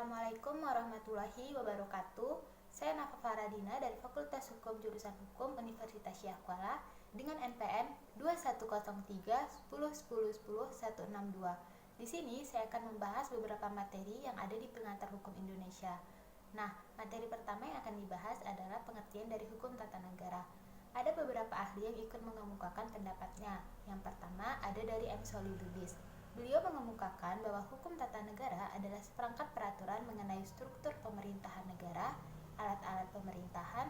Assalamualaikum warahmatullahi wabarakatuh. Saya Nafa Faradina dari Fakultas Hukum Jurusan Hukum Universitas Syekh Kuala dengan NPM 2103 10 10 10 162. Di sini saya akan membahas beberapa materi yang ada di pengantar hukum Indonesia. Nah, materi pertama yang akan dibahas adalah pengertian dari hukum tata negara. Ada beberapa ahli yang ikut mengemukakan pendapatnya. Yang pertama ada dari M. Solih Lubis. Beliau mengemukakan bahwa hukum tata negara adalah seperangkat peraturan mengenai struktur pemerintahan negara, alat-alat pemerintahan,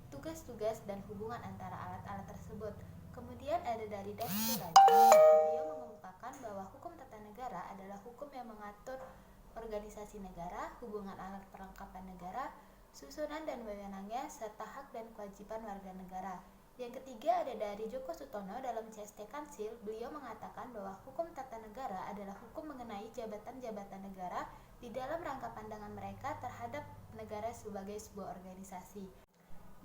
tugas-tugas dan hubungan antara alat-alat tersebut. Kemudian ada dari Dastur Raja. Beliau mengemukakan bahwa hukum tata negara adalah hukum yang mengatur organisasi negara, hubungan alat perlengkapan negara, susunan dan wewenangnya, serta hak dan kewajiban warga negara. Yang ketiga ada dari Djoko Sutono dalam CST Kansil. Beliau mengatakan bahwa hukum tata negara adalah hukum mengenai jabatan-jabatan negara di dalam rangka pandangan mereka terhadap negara sebagai sebuah organisasi.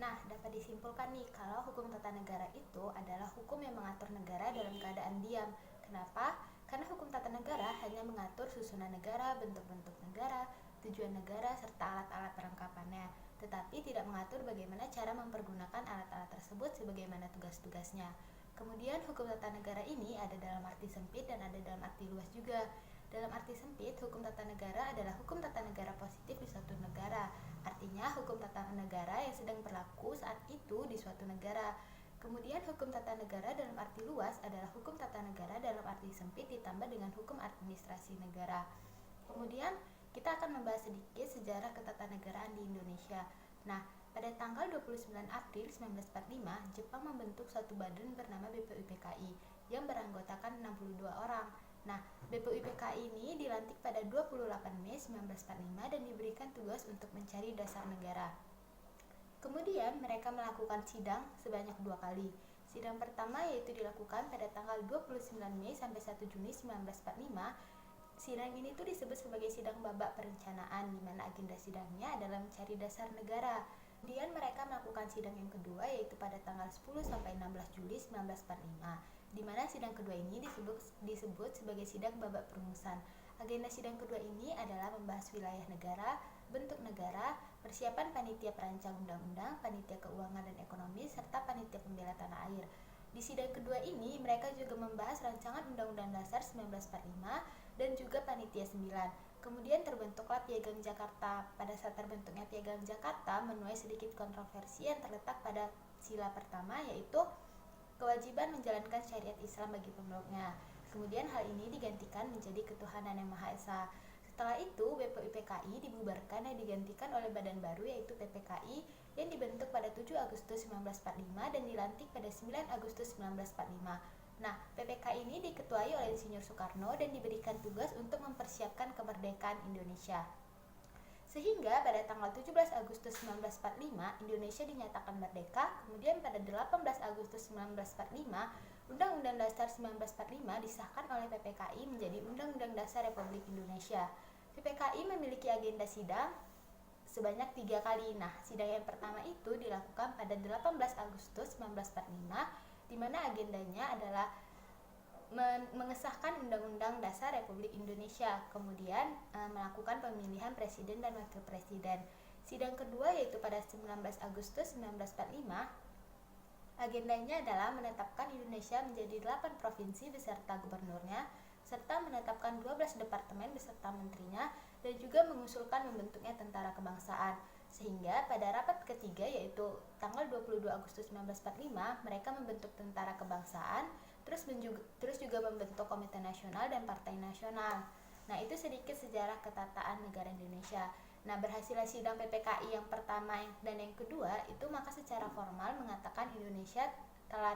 Nah, dapat disimpulkan nih kalau hukum tata negara itu adalah hukum yang mengatur negara dalam keadaan diam. Kenapa? Karena hukum tata negara hanya mengatur susunan negara, bentuk-bentuk negara, tujuan negara, serta alat-alat perlengkapannya, tetapi tidak mengatur bagaimana cara mempergunakan alat-alat tersebut sebagaimana tugas-tugasnya. Kemudian hukum tata negara ini ada dalam arti sempit dan ada dalam arti luas juga. Dalam arti sempit, hukum tata negara adalah hukum tata negara positif di suatu negara. Artinya hukum tata negara yang sedang berlaku saat itu di suatu negara. Kemudian hukum tata negara dalam arti luas adalah hukum tata negara dalam arti sempit ditambah dengan hukum administrasi negara. Kemudian kita akan membahas sedikit sejarah ketatanegaraan di Indonesia. Nah, pada tanggal 29 April 1945, Jepang membentuk suatu badan bernama BPUPKI yang beranggotakan 62 orang. Nah, BPUPKI ini dilantik pada 28 Mei 1945 dan diberikan tugas untuk mencari dasar negara. Kemudian mereka melakukan sidang sebanyak 2 kali. Sidang pertama yaitu dilakukan pada tanggal 29 Mei sampai 1 Juni 1945. Sidang ini tuh disebut sebagai sidang babak perencanaan, di mana agenda sidangnya adalah mencari dasar negara. Kemudian mereka melakukan sidang yang kedua yaitu pada tanggal 10 sampai 16 Juli 1945, di mana sidang kedua ini disebut sebagai sidang babak perumusan. Agenda sidang kedua ini adalah membahas wilayah negara, bentuk negara, persiapan panitia perancang undang-undang, panitia keuangan dan ekonomi, serta panitia pembela tanah air. Di sidang kedua ini mereka juga membahas rancangan Undang-Undang Dasar 1945 dan juga panitia 9. Kemudian terbentuklah Piagam Jakarta. Pada saat terbentuknya Piagam Jakarta menuai sedikit kontroversi yang terletak pada sila pertama yaitu kewajiban menjalankan syariat Islam bagi pemeluknya. Kemudian hal ini digantikan menjadi ketuhanan yang Maha Esa. Setelah itu BPUPKI dibubarkan dan digantikan oleh badan baru yaitu PPKI yang dibentuk pada 7 Agustus 1945 dan dilantik pada 9 Agustus 1945. Nah, PPKI ini diketuai oleh Insinyur Soekarno dan diberikan tugas untuk mempersiapkan kemerdekaan Indonesia. Sehingga pada tanggal 17 Agustus 1945 Indonesia dinyatakan merdeka. Kemudian pada 18 Agustus 1945 Undang-Undang Dasar 1945 disahkan oleh PPKI menjadi Undang-Undang Dasar Republik Indonesia. PPKI memiliki agenda sidang sebanyak 3 kali. Nah, sidang yang pertama itu dilakukan pada 18 Agustus 1945, di mana agendanya adalah mengesahkan Undang-Undang Dasar Republik Indonesia, kemudian melakukan pemilihan presiden dan wakil presiden. Sidang kedua yaitu pada 19 Agustus 1945, agendanya adalah menetapkan Indonesia menjadi 8 provinsi beserta gubernurnya, serta menetapkan 12 departemen beserta menterinya, dan juga mengusulkan membentuknya tentara kebangsaan. Sehingga pada rapat ketiga yaitu tanggal 22 Agustus 1945 mereka membentuk tentara kebangsaan, terus juga membentuk Komite Nasional dan Partai Nasional. Nah, itu sedikit sejarah ketataan negara Indonesia. Nah, berhasilnya sidang PPKI yang pertama dan yang kedua itu maka secara formal mengatakan Indonesia telah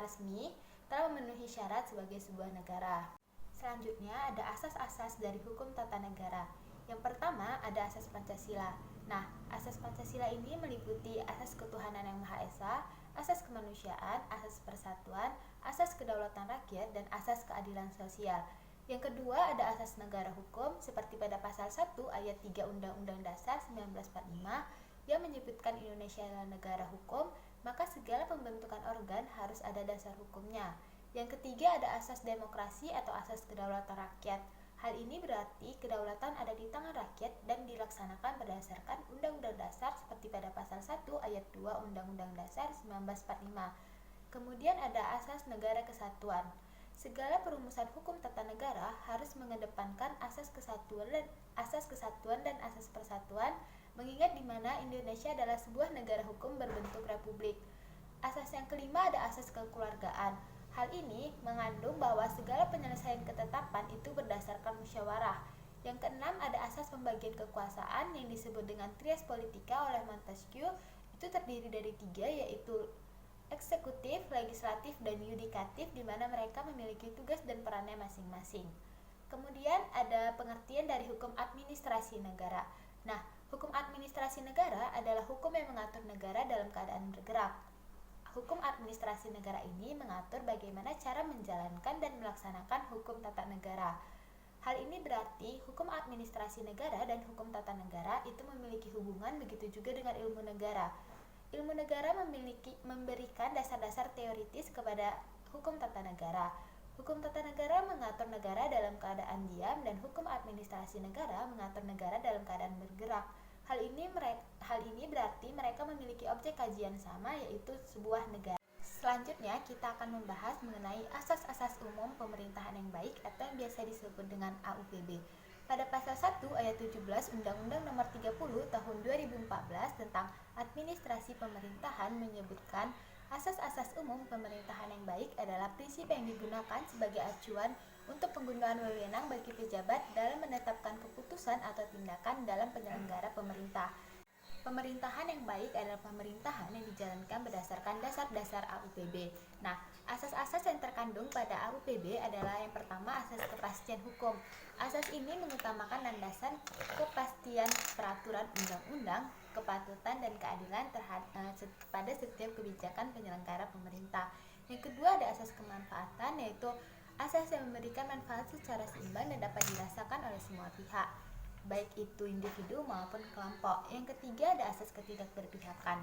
memenuhi syarat sebagai sebuah negara. Selanjutnya ada asas-asas dari hukum tata negara. Yang pertama ada asas Pancasila. Nah, asas Pancasila ini meliputi asas ketuhanan yang Maha Esa, asas kemanusiaan, asas persatuan, asas kedaulatan rakyat, dan asas keadilan sosial. Yang kedua ada asas negara hukum seperti pada pasal 1 ayat 3 Undang-Undang Dasar 1945 yang menyebutkan Indonesia adalah negara hukum, maka segala pembentukan organ harus ada dasar hukumnya. Yang ketiga ada asas demokrasi atau asas kedaulatan rakyat. Hal ini berarti kedaulatan ada di tangan rakyat dan dilaksanakan berdasarkan Undang-Undang Dasar seperti pada pasal 1 ayat 2 Undang-Undang Dasar 1945. Kemudian ada asas negara kesatuan. Segala perumusan hukum tata negara harus mengedepankan asas kesatuan dan asas persatuan, mengingat di mana Indonesia adalah sebuah negara hukum berbentuk republik. Asas yang kelima ada asas kekeluargaan. Hal ini mengandung bahwa segala penyelesaian ketetapan itu berdasarkan musyawarah. Yang keenam ada asas pembagian kekuasaan yang disebut dengan trias politika oleh Montesquieu. Itu terdiri dari 3, yaitu eksekutif, legislatif, dan yudikatif, di mana mereka memiliki tugas dan perannya masing-masing. Kemudian ada pengertian dari hukum administrasi negara. Nah, hukum administrasi negara adalah hukum yang mengatur negara dalam keadaan bergerak. Hukum administrasi negara ini mengatur bagaimana cara menjalankan dan melaksanakan hukum tata negara. Hal ini berarti hukum administrasi negara dan hukum tata negara itu memiliki hubungan, begitu juga dengan ilmu negara. Ilmu negara memberikan dasar-dasar teoritis kepada hukum tata negara. Hukum tata negara mengatur negara dalam keadaan diam dan hukum administrasi negara mengatur negara dalam keadaan bergerak. Hal ini berarti mereka memiliki objek kajian sama, yaitu sebuah negara. Selanjutnya kita akan membahas mengenai asas-asas umum pemerintahan yang baik atau yang biasa disebut dengan AUPB. Pada pasal 1 ayat 17 Undang-Undang Nomor 30 Tahun 2014 tentang Administrasi Pemerintahan menyebutkan asas-asas umum pemerintahan yang baik adalah prinsip yang digunakan sebagai acuan untuk penggunaan wewenang bagi pejabat dalam menetapkan keputusan atau tindakan dalam penyelenggara pemerintah. Pemerintahan yang baik adalah pemerintahan yang dijalankan berdasarkan dasar-dasar AUPB. Nah, asas-asas yang terkandung pada AUPB adalah yang pertama asas kepastian hukum. Asas ini mengutamakan landasan kepastian peraturan undang-undang, kepatutan dan keadilan pada setiap kebijakan penyelenggara pemerintah. Yang kedua ada asas kemanfaatan, yaitu asas yang memberikan manfaat secara seimbang dan dapat dirasakan oleh semua pihak, baik itu individu maupun kelompok. Yang ketiga ada asas ketidakberpihakan.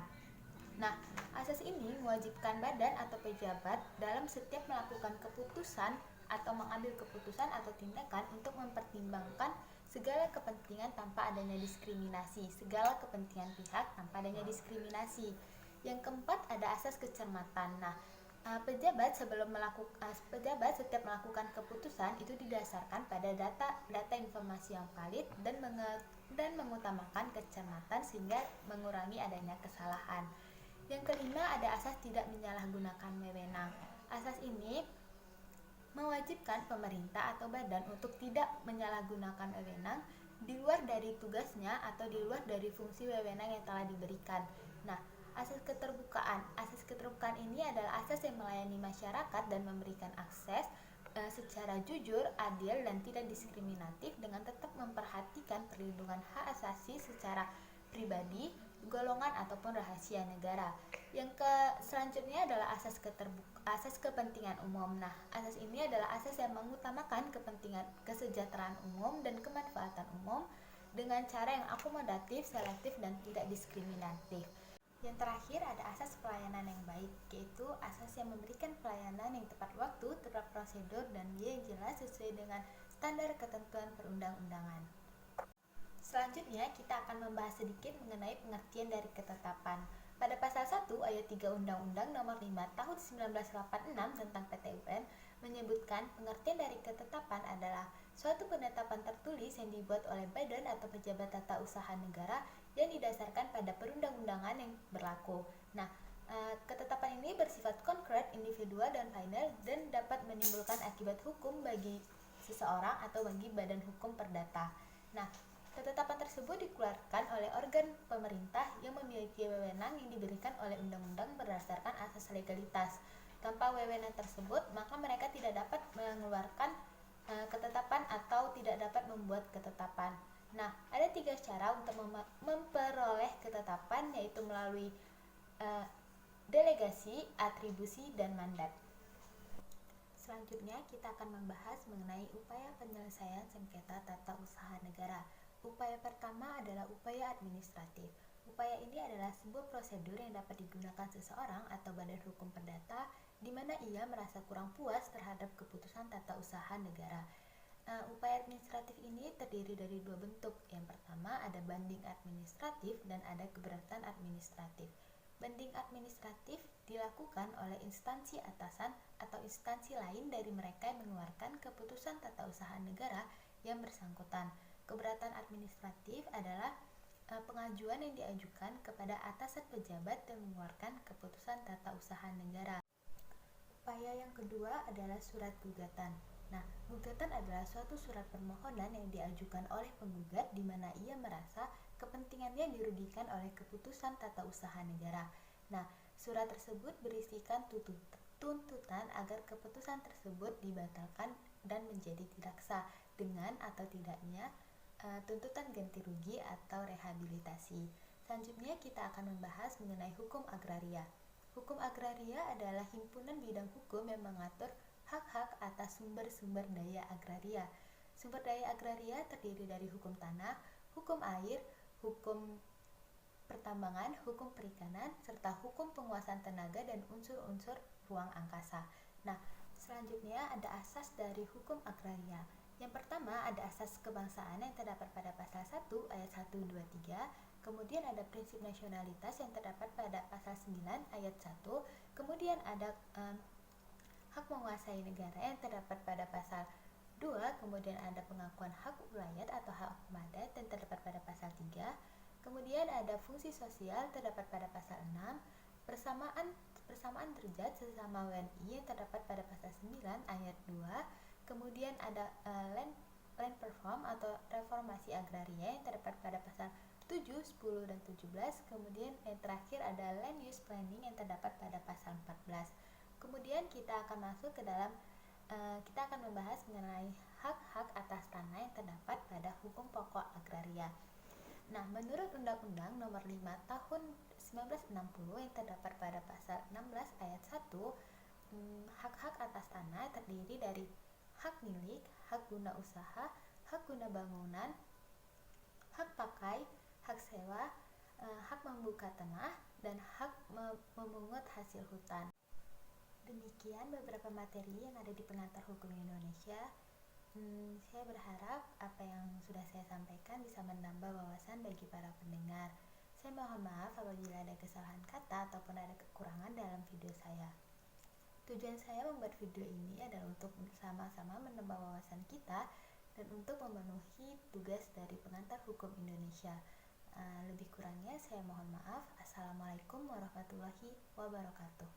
Nah, asas ini mewajibkan badan atau pejabat dalam setiap melakukan keputusan atau mengambil keputusan atau tindakan untuk mempertimbangkan segala kepentingan tanpa adanya diskriminasi, segala kepentingan pihak tanpa adanya diskriminasi. Yang keempat ada asas kecermatan. Nah, pejabat setiap melakukan keputusan itu didasarkan pada data informasi yang valid dan mengutamakan kecermatan sehingga mengurangi adanya kesalahan. Yang kelima ada asas tidak menyalahgunakan wewenang. Asas ini mewajibkan pemerintah atau badan untuk tidak menyalahgunakan wewenang di luar dari tugasnya atau di luar dari fungsi wewenang yang telah diberikan. Nah, asas keterbukaan ini adalah asas yang melayani masyarakat dan memberikan akses secara jujur, adil, dan tidak diskriminatif dengan tetap memperhatikan perlindungan hak asasi secara pribadi, golongan, ataupun rahasia negara. Selanjutnya adalah asas kepentingan umum. Nah, asas ini adalah asas yang mengutamakan kepentingan kesejahteraan umum dan kemanfaatan umum dengan cara yang akomodatif, selektif, dan tidak diskriminatif. Yang terakhir ada asas pelayanan yang baik, yaitu asas yang memberikan pelayanan yang tepat waktu, tepat prosedur, dan biaya yang jelas sesuai dengan standar ketentuan perundang-undangan. Selanjutnya kita akan membahas sedikit mengenai pengertian dari ketetapan. Pada pasal 1 ayat 3 Undang-Undang Nomor 5 Tahun 1986 tentang PT-UN menyebutkan pengertian dari ketetapan adalah suatu penetapan tertulis yang dibuat oleh badan atau pejabat tata usaha negara yang didasarkan pada perundang-undangan yang berlaku. Nah, ketetapan ini bersifat konkret, individual, dan final dan dapat menimbulkan akibat hukum bagi seseorang atau bagi badan hukum perdata. Nah, ketetapan tersebut dikeluarkan oleh organ pemerintah yang memiliki wewenang yang diberikan oleh undang-undang berdasarkan asas legalitas. Tanpa wewenang tersebut, maka mereka tidak dapat mengeluarkan ketetapan atau tidak dapat membuat ketetapan. Nah, ada 3 cara untuk memperoleh ketetapan, yaitu melalui delegasi, atribusi, dan mandat. Selanjutnya kita akan membahas mengenai upaya penyelesaian sengketa tata usaha negara. Upaya pertama adalah upaya administratif. Upaya ini adalah sebuah prosedur yang dapat digunakan seseorang atau badan hukum perdata di mana ia merasa kurang puas terhadap keputusan tata usaha negara. Upaya administratif ini terdiri dari dua bentuk. Yang pertama ada banding administratif dan ada keberatan administratif. Banding administratif dilakukan oleh instansi atasan atau instansi lain dari mereka yang mengeluarkan keputusan tata usaha negara yang bersangkutan. Keberatan administratif adalah pengajuan yang diajukan kepada atasan pejabat yang mengeluarkan keputusan tata usaha negara. Upaya yang kedua adalah surat gugatan. Nah, gugatan adalah suatu surat permohonan yang diajukan oleh penggugat di mana ia merasa kepentingannya dirugikan oleh keputusan tata usaha negara. Nah, surat tersebut berisikan tuntutan agar keputusan tersebut dibatalkan dan menjadi tidak sah dengan atau tidaknya tuntutan ganti rugi atau rehabilitasi. Selanjutnya kita akan membahas mengenai hukum agraria. Hukum agraria adalah himpunan bidang hukum yang mengatur hak-hak atas sumber-sumber daya agraria. Sumber daya agraria terdiri dari hukum tanah, hukum air, hukum pertambangan, hukum perikanan, serta hukum penguasaan tenaga dan unsur-unsur ruang angkasa. Nah, selanjutnya ada asas dari hukum agraria. Yang pertama ada asas kebangsaan yang terdapat pada pasal 1 ayat 1, 2, 3. Kemudian ada prinsip nasionalitas yang terdapat pada pasal 9 ayat 1. Kemudian ada hak menguasai negara yang terdapat pada pasal 2. Kemudian ada pengakuan hak wilayah atau hak adat yang terdapat pada pasal 3. Kemudian ada fungsi sosial terdapat pada pasal 6. Persamaan derajat sesama WNI yang terdapat pada pasal 9 ayat 2. Kemudian ada land reform atau reformasi agraria yang terdapat pada pasal 7, 10, dan 17. Kemudian yang terakhir ada land use planning yang terdapat pada pasal 14. Kemudian kita akan masuk ke dalam kita akan membahas mengenai hak-hak atas tanah yang terdapat pada hukum pokok agraria. Nah, menurut Undang-Undang Nomor 5 Tahun 1960 yang terdapat pada pasal 16 ayat 1, hak-hak atas tanah terdiri dari hak milik, hak guna usaha, hak guna bangunan, hak pakai, hak sewa, hak membuka tanah, dan hak memungut hasil hutan. Demikian beberapa materi yang ada di Pengantar Hukum Indonesia. Saya berharap apa yang sudah saya sampaikan bisa menambah wawasan bagi para pendengar. Saya mohon maaf apabila ada kesalahan kata ataupun ada kekurangan dalam video saya. Tujuan saya membuat video ini adalah untuk sama-sama menambah wawasan kita dan untuk memenuhi tugas dari Pengantar Hukum Indonesia. Lebih kurangnya saya mohon maaf. Assalamualaikum warahmatullahi wabarakatuh.